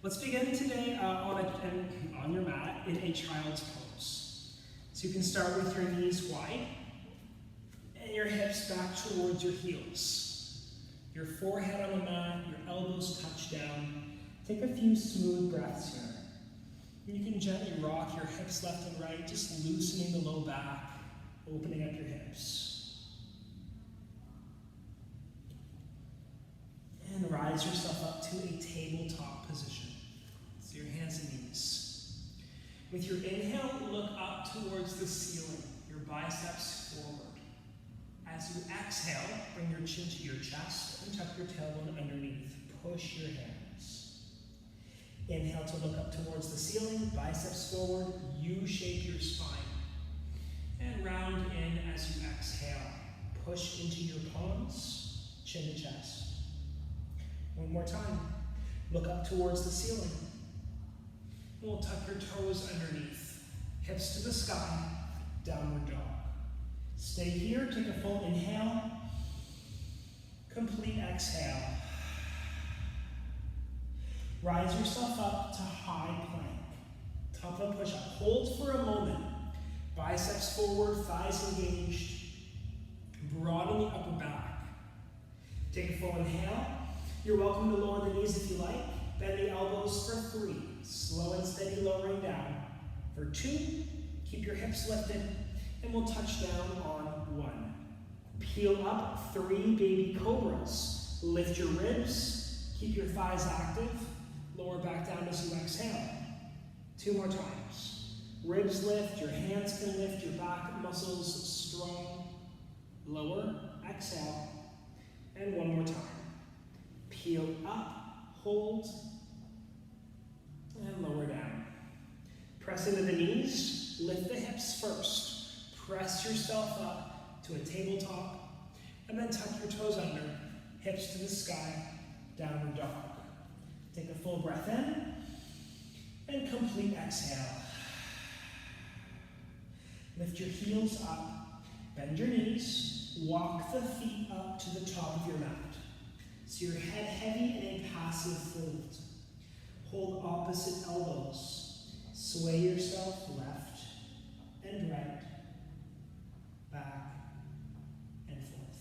Let's begin today on your mat in a child's pose. So you can start with your knees wide and your hips back towards your heels. Your forehead on the mat, your elbows touch down. Take a few smooth breaths here. You can gently rock your hips left and right, just loosening the low back, opening up your hips. And rise yourself up to a tabletop position. So your hands and knees. With your inhale, look up towards the ceiling, your biceps forward. As you exhale, bring your chin to your chest and tuck your tailbone underneath. Push your hands. Inhale to look up towards the ceiling, biceps forward, U-shape your spine. And round in as you exhale. Push into your palms, chin to chest. One more time. Look up towards the ceiling. We'll tuck your toes underneath. Hips to the sky, downward dog. Stay here, take a full inhale. Complete exhale. Rise yourself up to high plank. Top of push-up. Hold for a moment. Biceps forward, thighs engaged. Broaden the upper back. Take a full inhale. You're welcome to lower the knees if you like. Bend the elbows for 3. Slow and steady lowering down. For 2, keep your hips lifted, and we'll touch down on 1. Peel up 3 baby cobras. Lift your ribs, keep your thighs active. Lower back down as you exhale. 2 more times. Ribs lift, your hands can lift, your back muscles strong. Lower, exhale, and 1 more time. Peel up, hold, and lower down. Press into the knees, lift the hips first. Press yourself up to a tabletop, and then tuck your toes under, hips to the sky, downward dog. Take a full breath in, and complete exhale. Lift your heels up, bend your knees, walk the feet up to the top of your mat. So your head heavy in a passive fold. Hold opposite elbows. Sway yourself left and right, back and forth.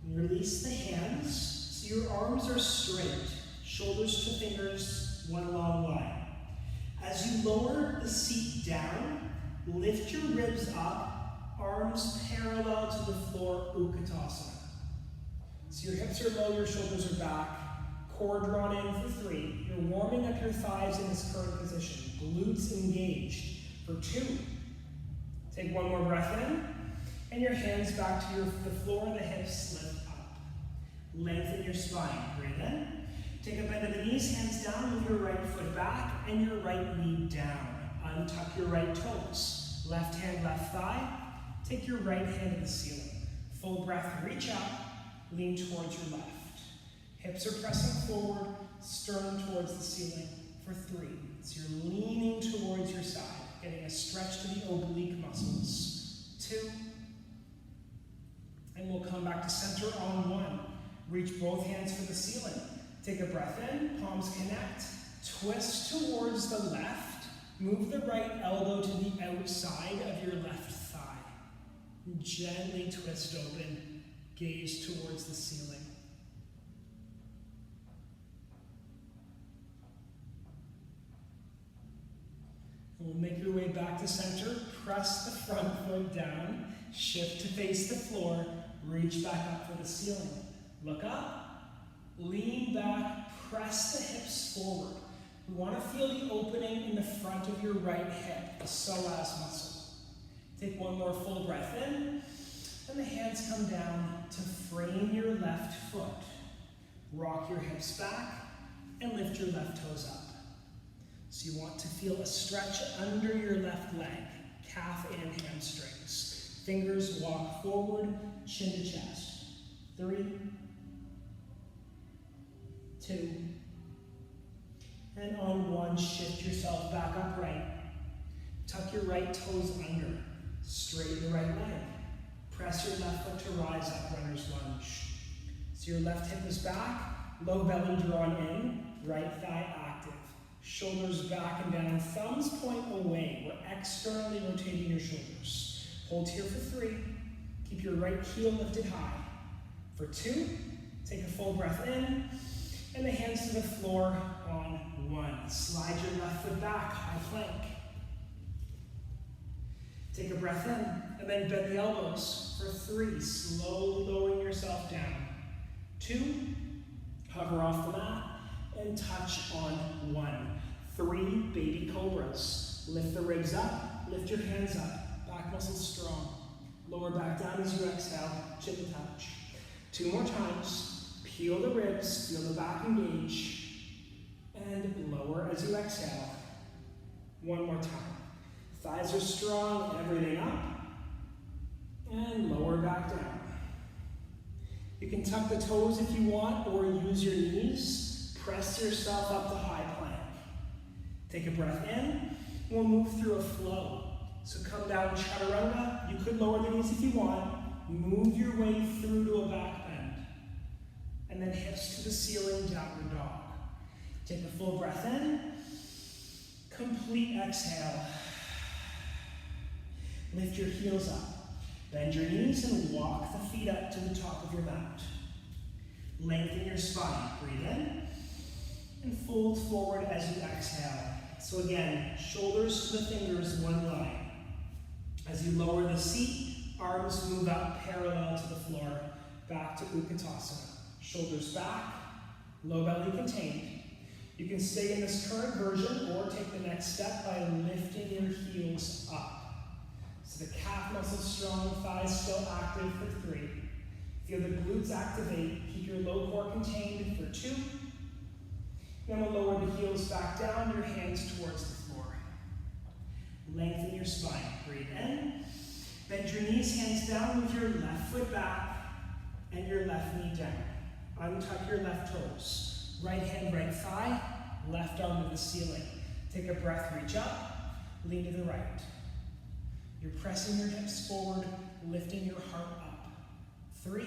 Release the hands so your arms are straight, shoulders to fingers, one long line. As you lower the seat down, lift your ribs up, arms parallel to the floor, Utkatasana. So your hips are low, your shoulders are back, core drawn in for 3. You're warming up your thighs in this current position, glutes engaged for 2. Take 1 more breath in, and your hands back to the floor, the hips lift up. Lengthen your spine, breathe in. Take a bend of the knees, hands down, move your right foot back, and your right knee down. Untuck your right toes. Left hand, left thigh. Take your right hand to the ceiling. Full breath, reach up, lean towards your left. Hips are pressing forward, sternum towards the ceiling for 3. So you're leaning towards your side, getting a stretch to the oblique muscles. 2. And we'll come back to center on 1. Reach both hands for the ceiling. Take a breath in, palms connect. Twist towards the left. Move the right elbow to the outside of your left thigh. Gently twist open, gaze towards the ceiling. And we'll make your way back to center, press the front foot down, shift to face the floor, reach back up for the ceiling. Look up, lean back, press the hips forward. We want to feel the opening in the front of your right hip, the psoas muscle. Take 1 more full breath in, and the hands come down to frame your left foot. Rock your hips back, and lift your left toes up. So you want to feel a stretch under your left leg, calf and hamstrings. Fingers walk forward, chin to chest. 3, 2, and on 1, shift yourself back upright. Tuck your right toes under. Straighten the right leg. Press your left foot to rise up, runner's lunge. So your left hip is back, low belly drawn in, right thigh active. Shoulders back and down, thumbs point away. We're externally rotating your shoulders. Hold here for 3. Keep your right heel lifted high. For 2, take a full breath in, and the hands to the floor on 1. Slide your left foot back, high plank. Take a breath in, and then bend the elbows for 3, slowly lowering yourself down. 2, hover off the mat, and touch on 1. 3, baby cobras. Lift the ribs up, lift your hands up, back muscles strong. Lower back down as you exhale, chin to touch. 2 more times, peel the ribs, feel the back engage, and lower as you exhale. 1 more time. Thighs are strong, everything up, and lower back down. You can tuck the toes if you want, or use your knees. Press yourself up to high plank. Take a breath in. We'll move through a flow. So come down chaturanga. You could lower the knees if you want. Move your way through to a back bend. And then hips to the ceiling, downward dog. Take a full breath in. Complete exhale. Lift your heels up. Bend your knees and walk the feet up to the top of your mat. Lengthen your spine. Breathe in and fold forward as you exhale. So again, shoulders to the fingers, one line. As you lower the seat, arms move up parallel to the floor, back to Utkatasana. Shoulders back, low belly contained. You can stay in this current version or take the next step by lifting your heels up. So the calf muscles strong, thighs still active for 3. Feel the glutes activate. Keep your low core contained for 2. Then we'll lower the heels back down, your hands towards the floor. Lengthen your spine. Breathe in. Bend your knees, hands down with your left foot back and your left knee down. Untuck your left toes. Right hand, right thigh, left arm to the ceiling. Take a breath, reach up, lean to the right. You're pressing your hips forward, lifting your heart up. 3,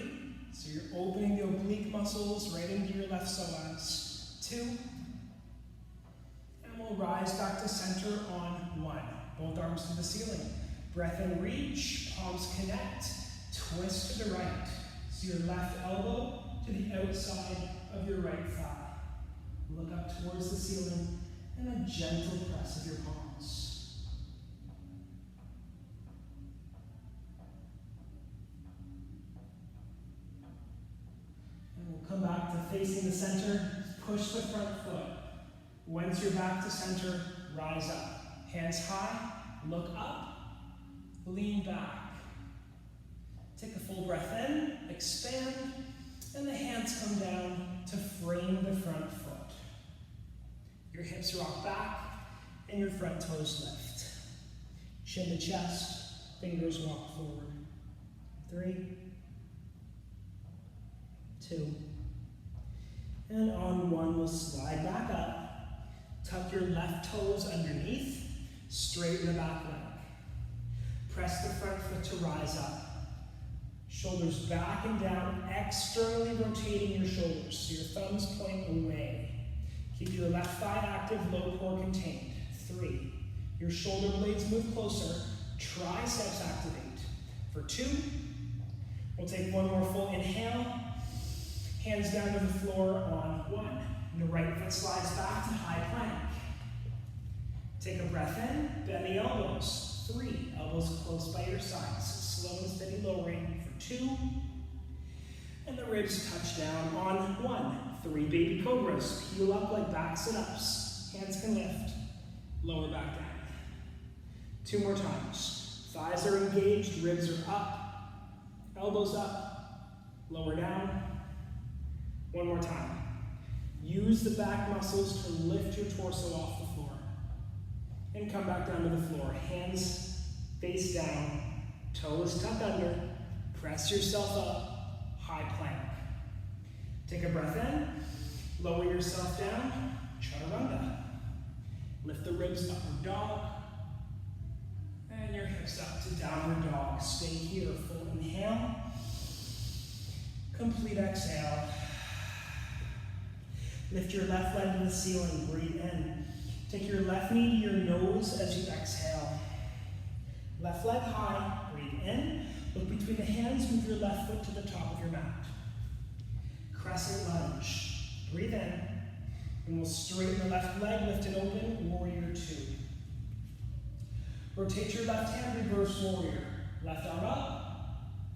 so you're opening the oblique muscles right into your left psoas. 2, and we'll rise back to center on 1. Both arms to the ceiling. Breath in, reach, palms connect, twist to the right. So your left elbow to the outside of your right thigh. Look up towards the ceiling and a gentle press of your palms. Come back to facing the center, push the front foot. Once you're back to center, rise up. Hands high, look up, lean back. Take a full breath in, expand, and the hands come down to frame the front foot. Your hips rock back, and your front toes lift. Chin to chest, fingers walk forward. 3, 2, and on 1, we'll slide back up. Tuck your left toes underneath, straighten the back leg. Press the front foot to rise up. Shoulders back and down, externally rotating your shoulders, so your thumbs point away. Keep your left thigh active, low core contained. 3, your shoulder blades move closer, triceps activate. For 2, we'll take 1 more full inhale. Hands down to the floor on 1. And the right foot slides back to high plank. Take a breath in, bend the elbows. 3, elbows close by your sides. Slow and steady lowering for 2. And the ribs touch down on 1. 3 baby cobras. Peel up like back sit-ups. Hands can lift. Lower back down. 2 more times. Thighs are engaged, ribs are up. Elbows up. Lower down. 1 more time. Use the back muscles to lift your torso off the floor. And come back down to the floor. Hands face down, toes tucked under. Press yourself up, high plank. Take a breath in, lower yourself down, chaturanga. Lift the ribs, upward dog. And your hips up to downward dog. Stay here, full inhale. Complete exhale. Lift your left leg to the ceiling, breathe in. Take your left knee to your nose as you exhale. Left leg high, breathe in. Look between the hands, move your left foot to the top of your mat. Crescent lunge, breathe in. And we'll straighten the left leg, lift it open, warrior two. Rotate your left hand, reverse warrior. Left arm up,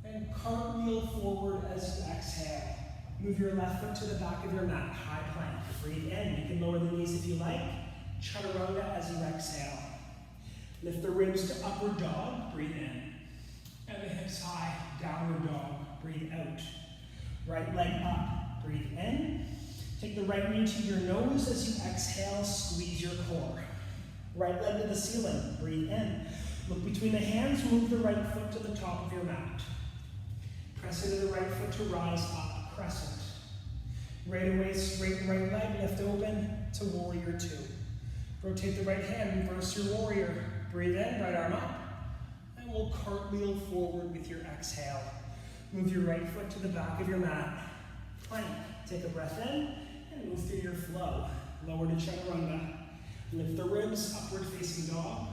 and cartwheel forward as you exhale. Move your left foot to the back of your mat, high plank. Breathe in, you can lower the knees if you like. Chaturanga as you exhale. Lift the ribs to upward dog, breathe in. And the hips high, downward dog, breathe out. Right leg up, breathe in. Take the right knee to your nose as you exhale, squeeze your core. Right leg to the ceiling, breathe in. Look between the hands, move the right foot to the top of your mat. Press into the right foot to rise up, crescent. Right away, straighten right leg, lift open to warrior two. Rotate the right hand, reverse your warrior. Breathe in, right arm up. And we'll cartwheel forward with your exhale. Move your right foot to the back of your mat. Plank, take a breath in and move through your flow. Lower to chaturanga. Lift the ribs, upward facing dog.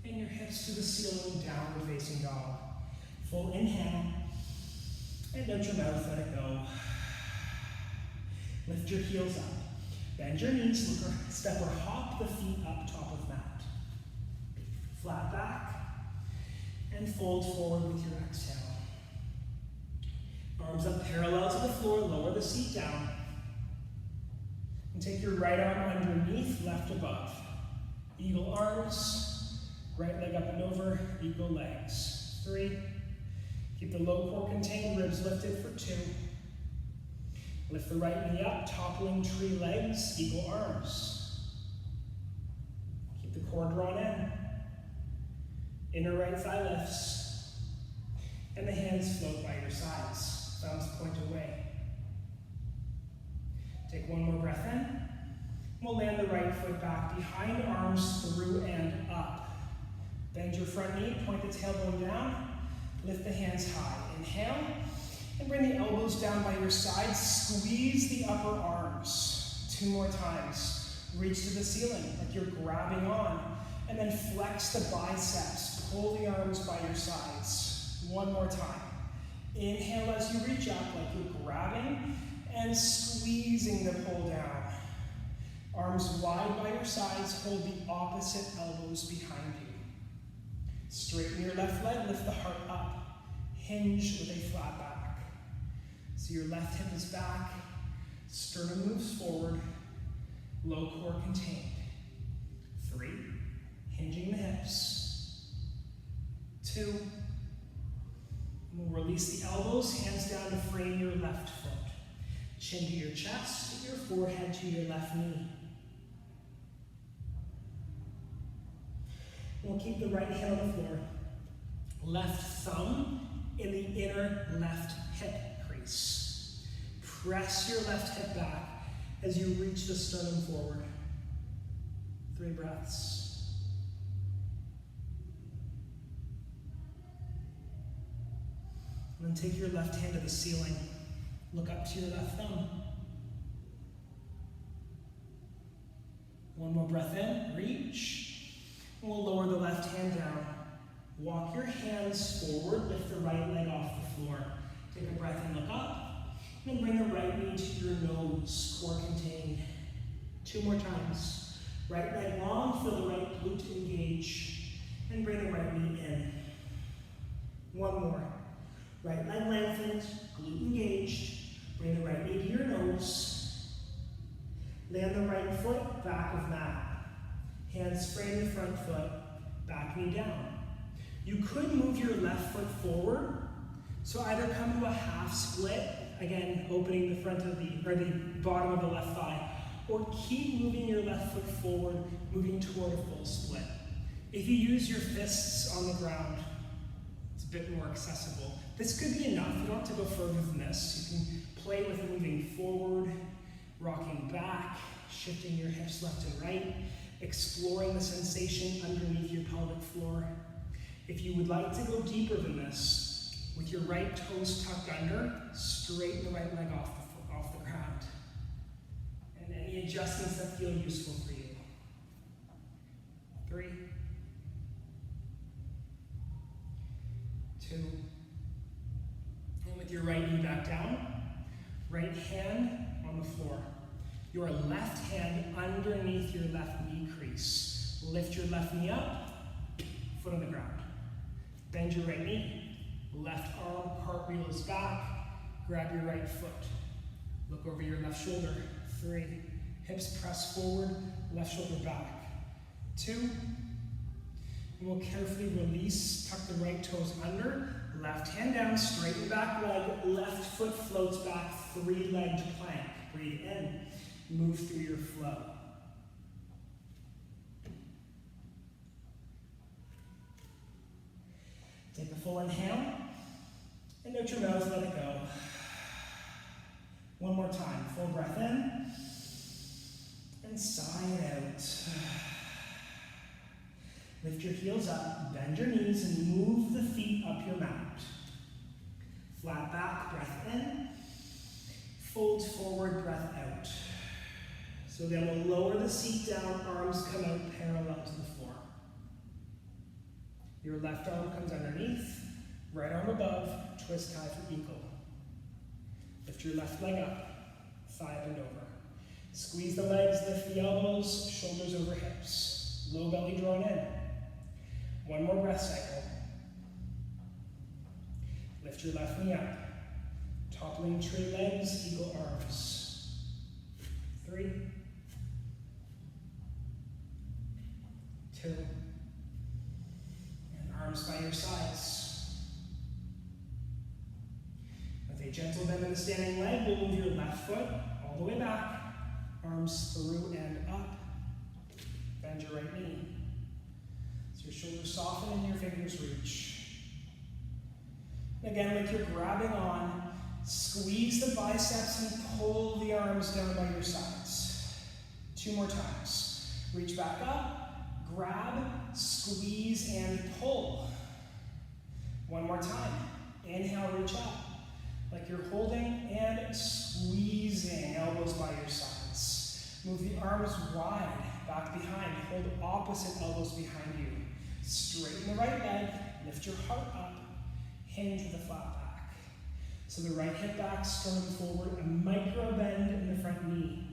And your hips to the ceiling, downward facing dog. Full inhale. And out your mouth, let it go. Lift your heels up. Bend your knees, look or step or hop the feet up top of mat. Flat back. And fold forward with your exhale. Arms up parallel to the floor, lower the seat down. And take your right arm underneath, left above. Eagle arms, right leg up and over, eagle legs. 3. Keep the low core contained, ribs lifted for 2. Lift the right knee up, toppling tree legs, eagle arms. Keep the core drawn in. Inner right thigh lifts. And the hands float by your sides. Thumbs point away. Take one more breath in. We'll land the right foot back behind, arms through and up. Bend your front knee, point the tailbone down. Lift the hands high. Inhale. And bring the elbows down by your sides. Squeeze the upper arms. 2 more times. Reach to the ceiling like you're grabbing on. And then flex the biceps. Pull the arms by your sides. 1 more time. Inhale as you reach up like you're grabbing and squeezing the pull down. Arms wide by your sides. Hold the opposite elbows behind you. Straighten your left leg. Lift the heart up. Hinge with a flat back. So your left hip is back, sternum moves forward, low core contained. 3, hinging the hips. 2, we'll release the elbows, hands down to frame your left foot. Chin to your chest, your forehead to your left knee. We'll keep the right hand on the floor. Left thumb in the inner left hip. Press your left hip back as you reach the sternum forward. 3 breaths. And then take your left hand to the ceiling. Look up to your left thumb. 1 more breath in, reach. And we'll lower the left hand down. Walk your hands forward, lift the right leg off the floor. Take a breath in, look up. And then bring the right knee to your nose, core contained. 2 more times. Right leg long, feel the right glute engage. And bring the right knee in. 1 more. Right leg lengthened, glute engaged. Bring the right knee to your nose. Land the right foot back of mat. Hands frame the front foot, back knee down. You could move your left foot forward. So either come to a half split, again, opening the front of the bottom of the left thigh, or keep moving your left foot forward, moving toward a full split. If you use your fists on the ground, it's a bit more accessible. This could be enough. You don't have to go further than this. You can play with moving forward, rocking back, shifting your hips left and right, exploring the sensation underneath your pelvic floor. If you would like to go deeper than this, With your right toes tucked under, straighten the right leg off the ground. And any adjustments that feel useful for you. 3, 2, and with your right knee back down, right hand on the floor. Your left hand underneath your left knee crease. Lift your left knee up, foot on the ground. Bend your right knee, left arm, heart wheels back, grab your right foot. Look over your left shoulder. 3, hips press forward, left shoulder back. 2, and we'll carefully release, tuck the right toes under, left hand down, straighten back leg, left foot floats back, 3-legged plank. Breathe in, move through your flow. Take a full inhale, and out your mouth, let it go. One more time, full breath in, and sigh it out. Lift your heels up, bend your knees, and move the feet up your mat. Flat back, breath in, fold forward, breath out. So then we'll lower the seat down, arms come out parallel to the floor. Your left arm comes underneath, right arm above, twist tie for eagle. Lift your left leg up, thigh bend over. Squeeze the legs, lift the elbows, shoulders over hips. Low belly drawn in. One more breath cycle. Lift your left knee up. Toppling tree legs, eagle arms. 3, 2, and arms by your sides. With a gentle bend in the standing leg, we'll move your left foot all the way back, arms through and up. Bend your right knee. So your shoulders soften and your fingers reach. Again, like you're grabbing on, squeeze the biceps and pull the arms down by your sides. 2 more times. Reach back up, grab, squeeze, and pull. 1 more time. Inhale, reach up. Like you're holding and squeezing, elbows by your sides. Move the arms wide, back behind. Hold opposite elbows behind you. Straighten the right leg, lift your heart up, hinge with a flat back. So the right hip back, sternum forward, a micro bend in the front knee.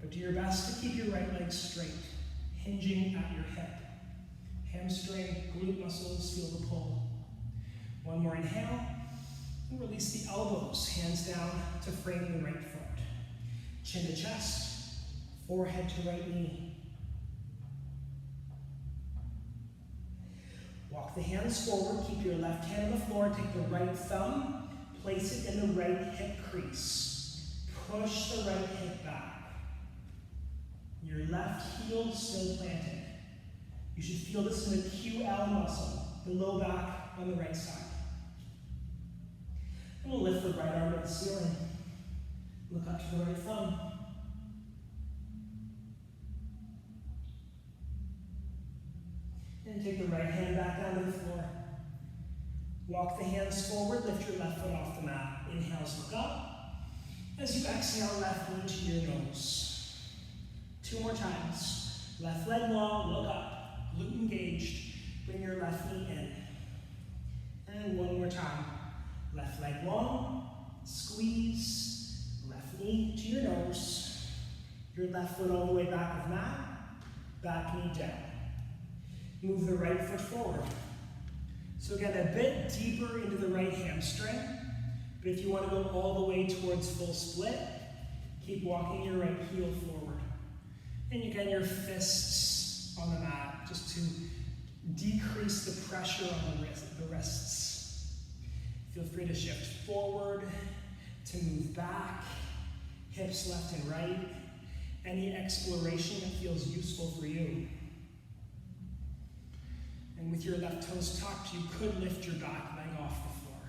But do your best to keep your right leg straight, hinging at your hip. Hamstring, glute muscles, feel the pull. 1 more inhale, and release the elbows, hands down to frame the right foot. Chin to chest, forehead to right knee. Walk the hands forward, keep your left hand on the floor, take the right thumb, place it in the right hip crease. Push the right hip back. Your left heel still planted. You should feel this in the QL muscle, the low back on the right side. And we'll lift the right arm to the ceiling. Look up to the right thumb. And take the right hand back down to the floor. Walk the hands forward, lift your left foot off the mat. Inhales, look up. As you exhale, left knee to your nose. 2 more times. Left leg long, look up. Glute engaged. Bring your left knee in. And 1 more time. Left leg long, squeeze. Left knee to your nose. Your left foot all the way back of mat. Back knee down. Move the right foot forward. So again, a bit deeper into the right hamstring, but if you want to go all the way towards full split, keep walking your right heel forward. And you get your fists on the mat, just to decrease the pressure on the wrists. Feel free to shift forward, to move back, hips left and right, any exploration that feels useful for you. And with your left toes tucked, you could lift your back leg off the floor.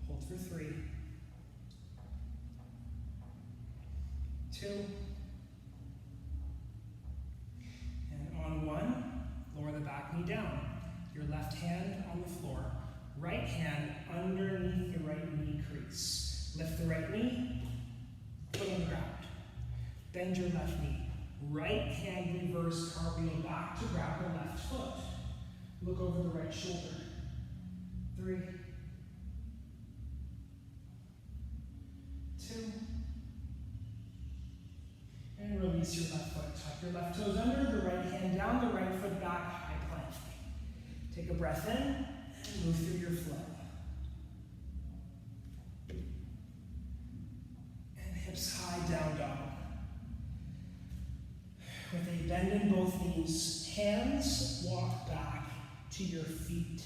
Hold for 3, 2, and on 1, lower the back knee down. Your left hand on the floor, Right hand underneath the right knee crease. Lift the right knee, foot on the ground. Bend your left knee. Right hand reverse cartwheel back to grab the left foot. Look over the right shoulder. 3, 2, and release your left foot. Tuck your left toes under, the right hand down, the right foot back, high plank. Take a breath in and move through your flow. And hips high, down dog. With a bend in both knees, hands walk back to your feet.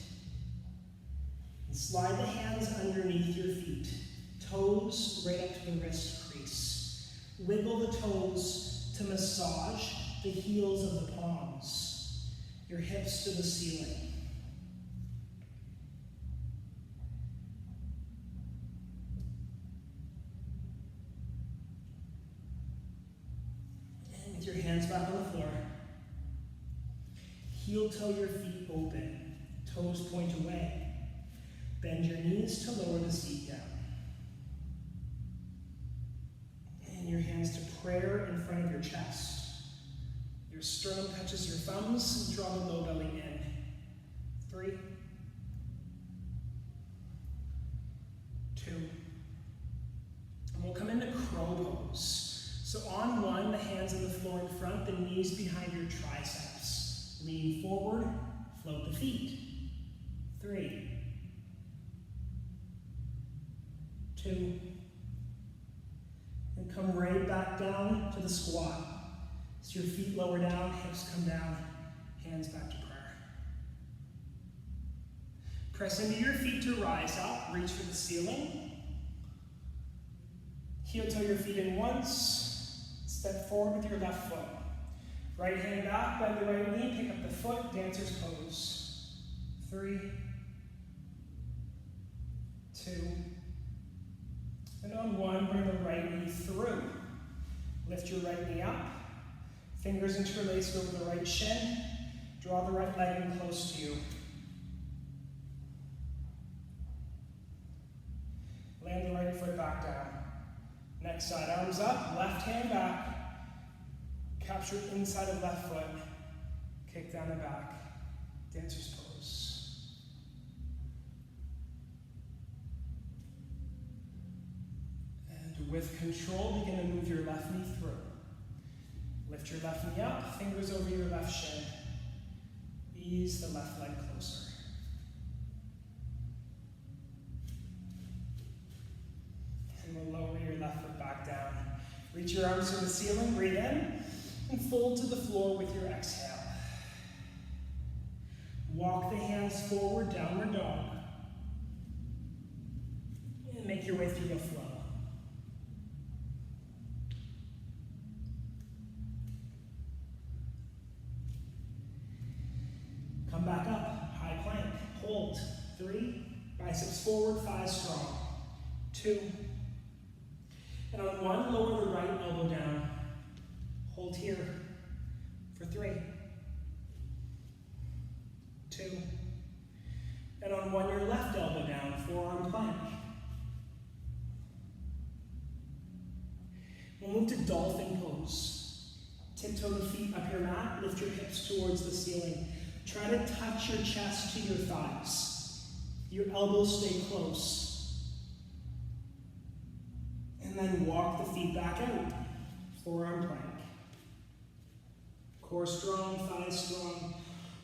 And slide the hands underneath your feet. Toes right up to the wrist crease. Wiggle the toes to massage the heels of the palms. Your hips to the ceiling. And with your hands back on the floor, heel toe your feet open. Toes point away. Bend your knees to lower the seat down. And your hands to prayer in front of your chest. Your sternum touches your thumbs and draw the low belly in. 3, 2. And we'll come into crow pose. So on one, the hands on the floor in front, the knees behind your triceps. Lean forward, float the feet. 3, 2, and come right back down to the squat. So your feet lower down, hips come down, hands back to prayer. Press into your feet to rise up, reach for the ceiling. Heel toe your feet in once, step forward with your left foot. Right hand back, bend the right knee, pick up the foot, dancer's pose. 3, 2, and on one, bring the right knee through. Lift your right knee up. Fingers interlaced over the right shin. Draw the right leg in close to you. Land the right foot back down. Next side, arms up, left hand back. Capture inside of left foot. Kick down and back. Dancer's pose. With control, begin to move your left knee through. Lift your left knee up, fingers over your left shin. Ease the left leg closer. And we'll lower your left foot back down. Reach your arms to the ceiling, breathe in, and fold to the floor with your exhale. Walk the hands forward, downward dog. And make your way through the flow. Come back up, high plank, hold. 3, biceps forward, thighs strong. 2, and on 1, lower the right elbow down. Hold here for 3, 2, and on 1, your left elbow down, forearm plank. We'll move to dolphin pose. Tiptoe the feet up your mat, lift your hips towards the ceiling. Try to touch your chest to your thighs. Your elbows stay close. And then walk the feet back out. Forearm plank. Core strong, thighs strong.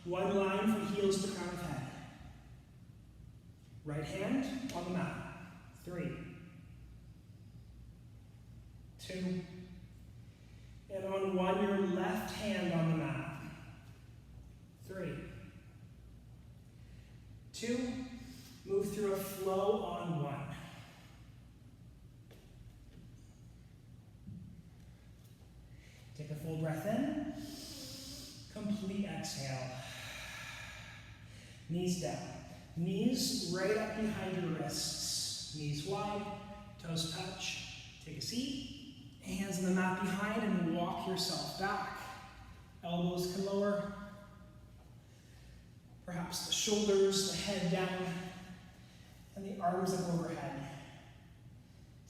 One line from heels to crown of head. Right hand on the mat. 3, 2, and on 1, your left hand on the mat. 3, 2, move through a flow on 1. Take a full breath in, complete exhale. Knees down, knees right up behind your wrists. Knees wide, toes touch. Take a seat, hands on the mat behind and walk yourself back. Elbows can lower. Perhaps the shoulders, the head down, And the arms up overhead.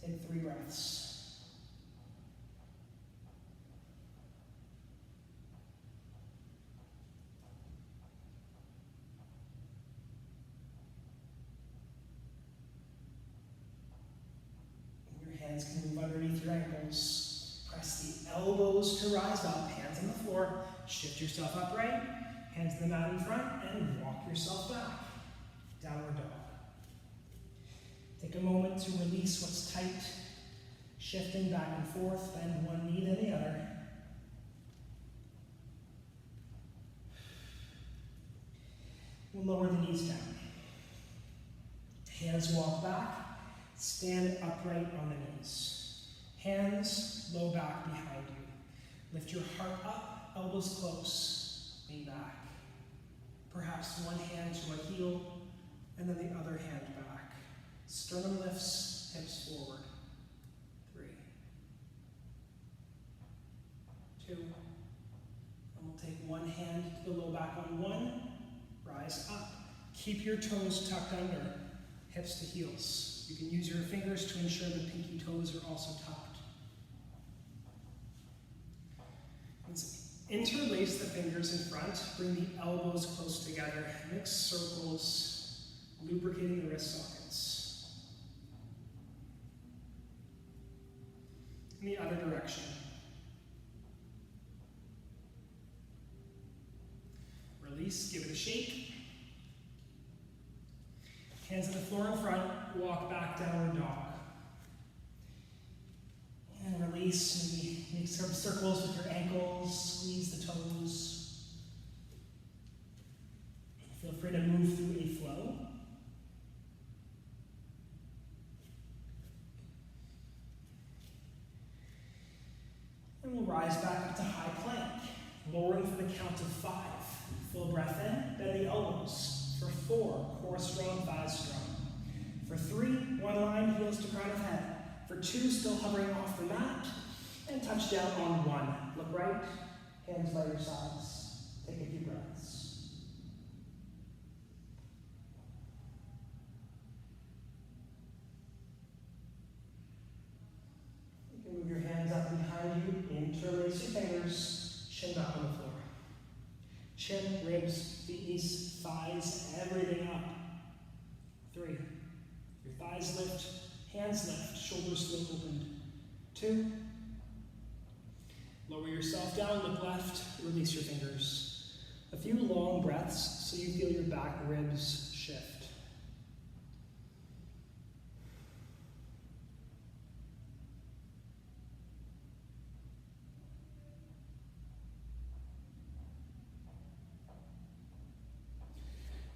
Take 3 breaths. Your hands can move underneath your ankles. Press the elbows to rise up, hands on the floor. Shift yourself upright, hands to the mat in front, and walk yourself back. Downward dog. Take a moment to release what's tight, shifting back and forth, bend one knee to the other. We'll lower the knees down. Hands walk back, stand upright on the knees. Hands low back behind you. Lift your heart up, elbows close, lean back. Perhaps one hand to a heel, and then the other hand back. Sternum lifts, hips forward. 3, 2, and we'll take one hand to the low back on 1, rise up. Keep your toes tucked under, hips to heels. You can use your fingers to ensure the pinky toes are also tucked. Interlace the fingers in front, bring the elbows close together, mix circles, lubricating the wrist sockets. In the other direction. Release, give it a shake. Hands on the floor in front, walk back, downward dog. And release, maybe make some circles with your ankles, squeeze the toes. Feel free to move through a flow. And we'll rise back up to high plank, lowering for the count of 5. Full breath in, bend the elbows. For 4, core strong, thighs strong. For 3, one line, heels to crown of head. For 2, still hovering off the mat, and touch down on 1. Look right, hands by your sides. Take a few breaths. You can move your hands up behind you, interlace your fingers, chin back on the floor. Chin, ribs, feet, knees, thighs, everything up. 3, your thighs lift, hands lift, shoulders still opened. 2, lower yourself down, look left, release your fingers. A few long breaths so you feel your back ribs shift.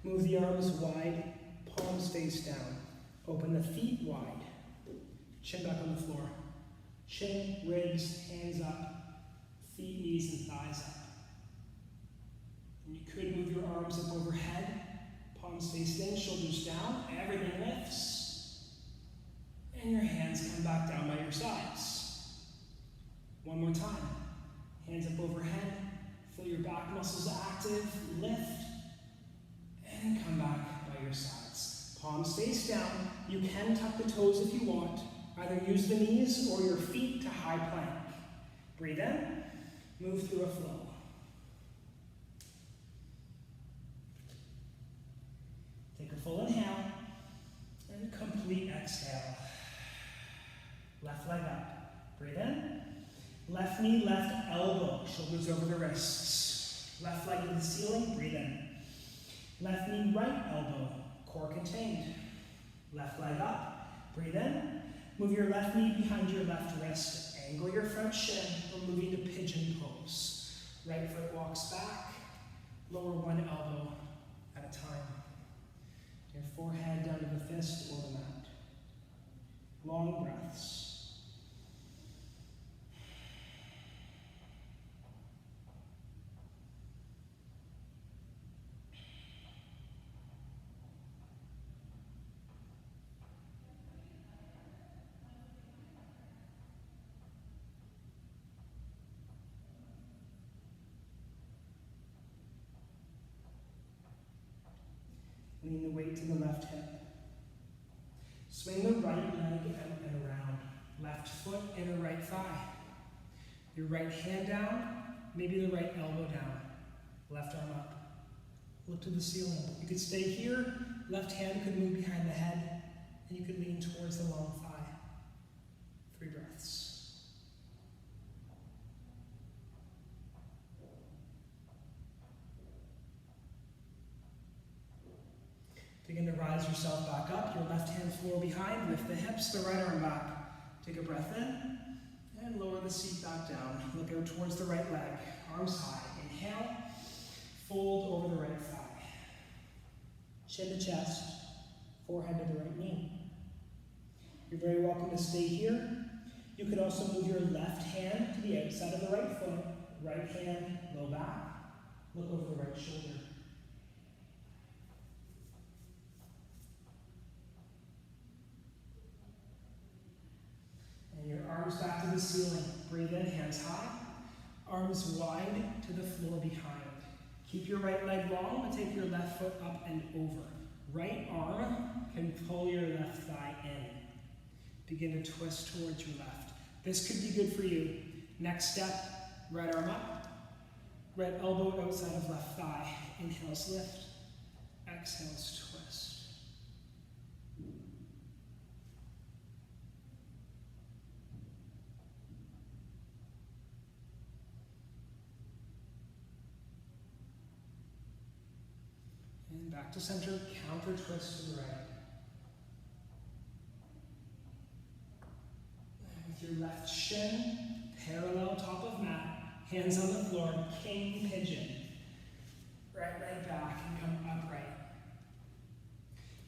Move the arms wide, palms face down. Open the feet wide. Chin back on the floor. Chin, ribs, hands up. Feet, knees, and thighs up. And you could move your arms up overhead. Palms face in, shoulders down. Everything lifts. And your hands come back down by your sides. One more time. Hands up overhead. Feel your back muscles active. Lift. And come back by your sides. Palms face down. You can tuck the toes if you want. Either use the knees or your feet to high plank. Breathe in. Move through a flow. Take a full inhale. And complete exhale. Left leg up. Breathe in. Left knee, left elbow. Shoulders over the wrists. Left leg to the ceiling. Breathe in. Left knee, right elbow, core contained. Left leg up, breathe in. Move your left knee behind your left wrist. Angle your front shin, we're moving to pigeon pose. Right foot walks back, lower one elbow at a time. Your forehead down to the fist or the mat. Long breaths. Lean the weight to the left hip. Swing the right leg out and around. Left foot, inner right thigh. Your right hand down, maybe the right elbow down. Left arm up. Look to the ceiling. You could stay here. Left hand could move behind the head, and you could lean towards the long thigh. 3 breaths. Begin to rise yourself back up. Your left hand floor behind. Lift the hips, the right arm back. Take a breath in, and lower the seat back down. Look out towards the right leg. Arms high. Inhale. Fold over the right thigh. Chin to chest. Forehead to the right knee. You're very welcome to stay here. You could also move your left hand to the outside of the right foot. Right hand, low back. Look over the right shoulder. And your arms back to the ceiling. Breathe in, hands high. Arms wide to the floor behind. Keep your right leg long, but take your left foot up and over. Right arm can pull your left thigh in. Begin to twist towards your left. This could be good for you. Next step, right arm up. Right elbow outside of left thigh. Inhales, lift. Exhales, twist. And back to center, counter twist to the right. With your left shin, parallel top of mat, hands on the floor, king pigeon. Right leg back and come upright.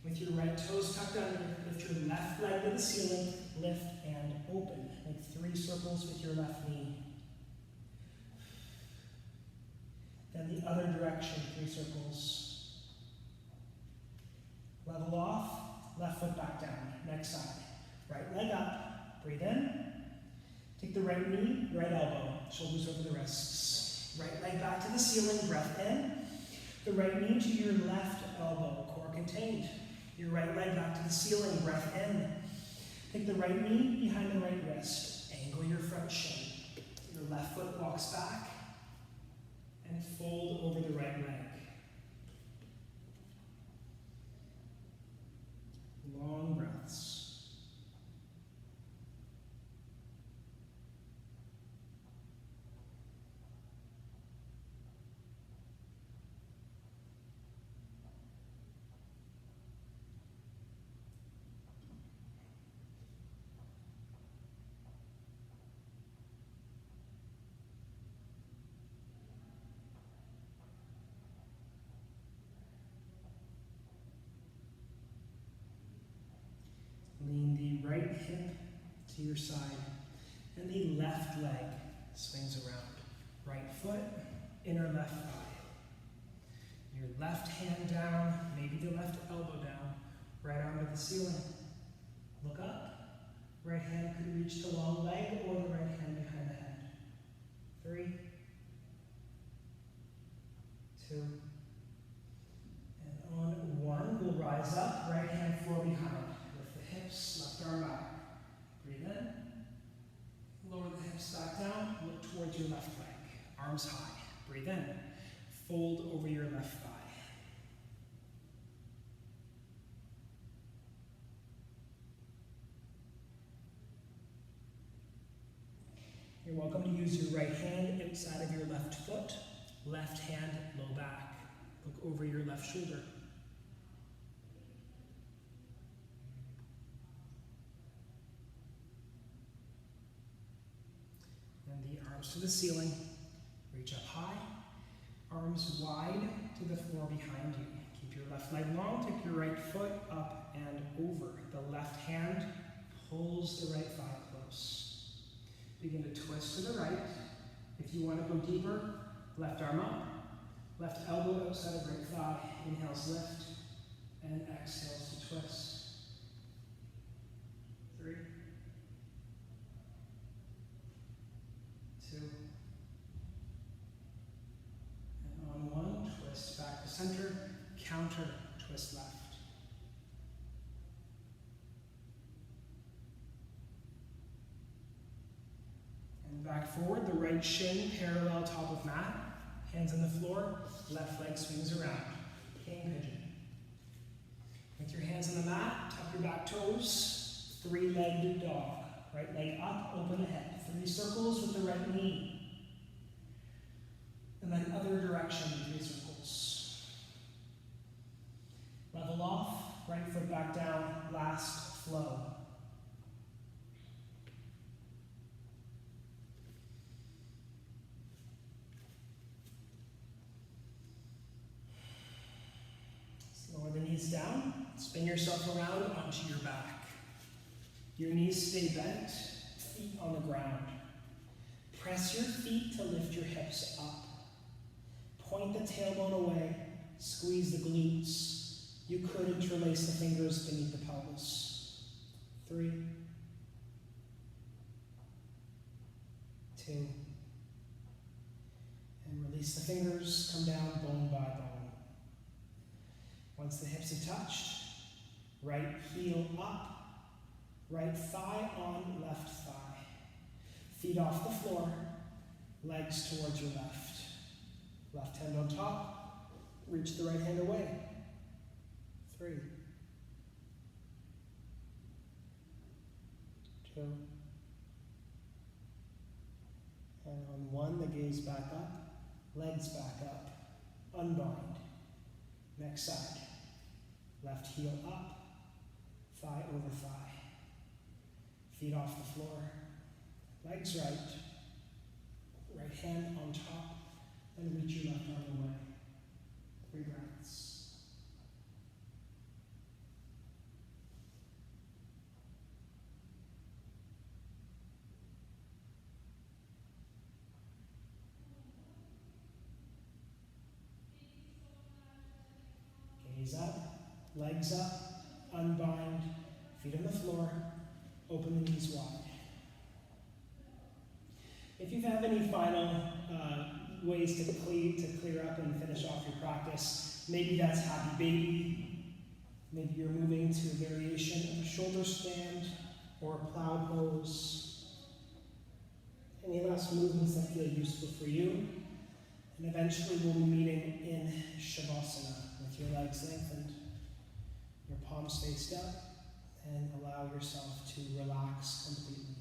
With your right toes tucked under, lift your left leg to the ceiling, lift and open. Make 3 circles with your left knee. Then the other direction, 3 circles. Level off, left foot back down. Next side. Right leg up, breathe in. Take the right knee, right elbow, shoulders over the wrists. Right leg back to the ceiling, breath in. The right knee to your left elbow, core contained. Your right leg back to the ceiling, breath in. Take the right knee behind the right wrist. Angle your front shin. Your left foot walks back and fold over the right leg. Long breaths. Lean the right hip to your side, and the left leg swings around. Right foot, inner left thigh. Your left hand down, maybe the left elbow down. Right arm to the ceiling. Look up. Right hand could reach the long leg or the right hand behind the head. 3, 2, and on 1, we'll rise up. Right hand floor behind. Hips, left arm back. Breathe in. Lower the hips back down. Look towards your left leg. Arms high. Breathe in. Fold over your left thigh. You're welcome to use your right hand outside of your left foot. Left hand low back. Look over your left shoulder. To the ceiling, reach up high, arms wide to the floor behind you. Keep your left leg long, take your right foot up and over. The left hand pulls the right thigh close. Begin to twist to the right. If you want to go deeper, left arm up, left elbow outside of right thigh. Inhales, lift, and exhales to twist. 3, 2, and on 1, twist back to center, counter, twist left. Move back forward, the right shin parallel top of mat, hands on the floor, left leg swings around. King pigeon. With your hands on the mat, tuck your back toes, three-legged dog. Right leg up, open the hip. 3 circles with the right knee. And then other direction, 3 circles. Level off, right foot back down, last flow. Lower the knees down, spin yourself around onto your back. Your knees stay bent, feet on the ground. Press your feet to lift your hips up. Point the tailbone away, squeeze the glutes. You could interlace the fingers beneath the pelvis. 3, 2, and release the fingers, come down bone by bone. Once the hips have touched, right heel up, right thigh on left thigh. Feet off the floor, legs towards your left. Left hand on top, reach the right hand away. 3, 2, and on 1, the gaze back up, legs back up, unbind. Next side. Left heel up, thigh over thigh. Feet off the floor, legs right, right hand on top, and reach your left arm away. 3 breaths. Gaze up, legs up, unbind, feet on the floor, open the knees wide. If you have any final ways to clear up and finish off your practice, maybe that's happy baby, maybe you're moving to a variation of a shoulder stand or a plow pose. Any last movements that feel useful for you? And eventually we'll be meeting in Shavasana with your legs lengthened, your palms faced up, and allow yourself to relax completely.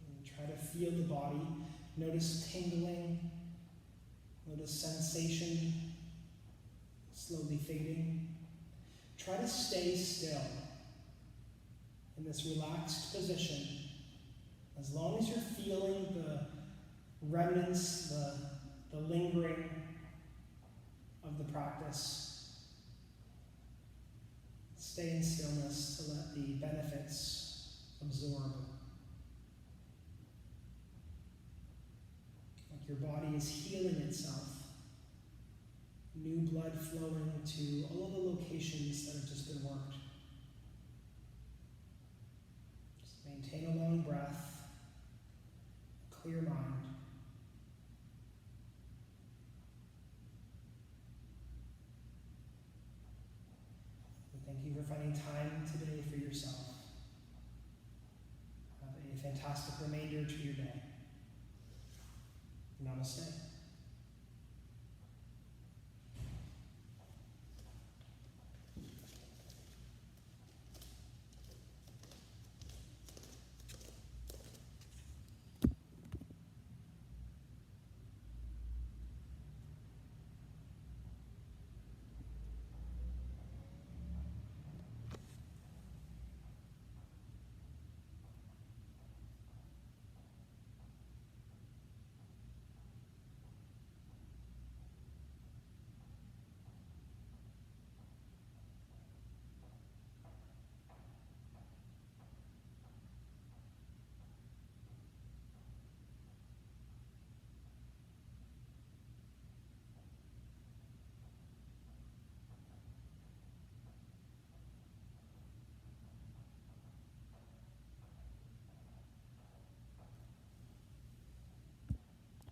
And try to feel the body. Notice tingling. Notice sensation slowly fading. Try to stay still in this relaxed position. As long as you're feeling the remnants, the lingering of the practice, stay in stillness to let the benefits absorb. Like your body is healing itself. New blood flowing to all of the locations that have just been worked. Just maintain a long breath, clear mind. And thank you for finding time today for yourself. Have a fantastic remainder to your day. Namaste.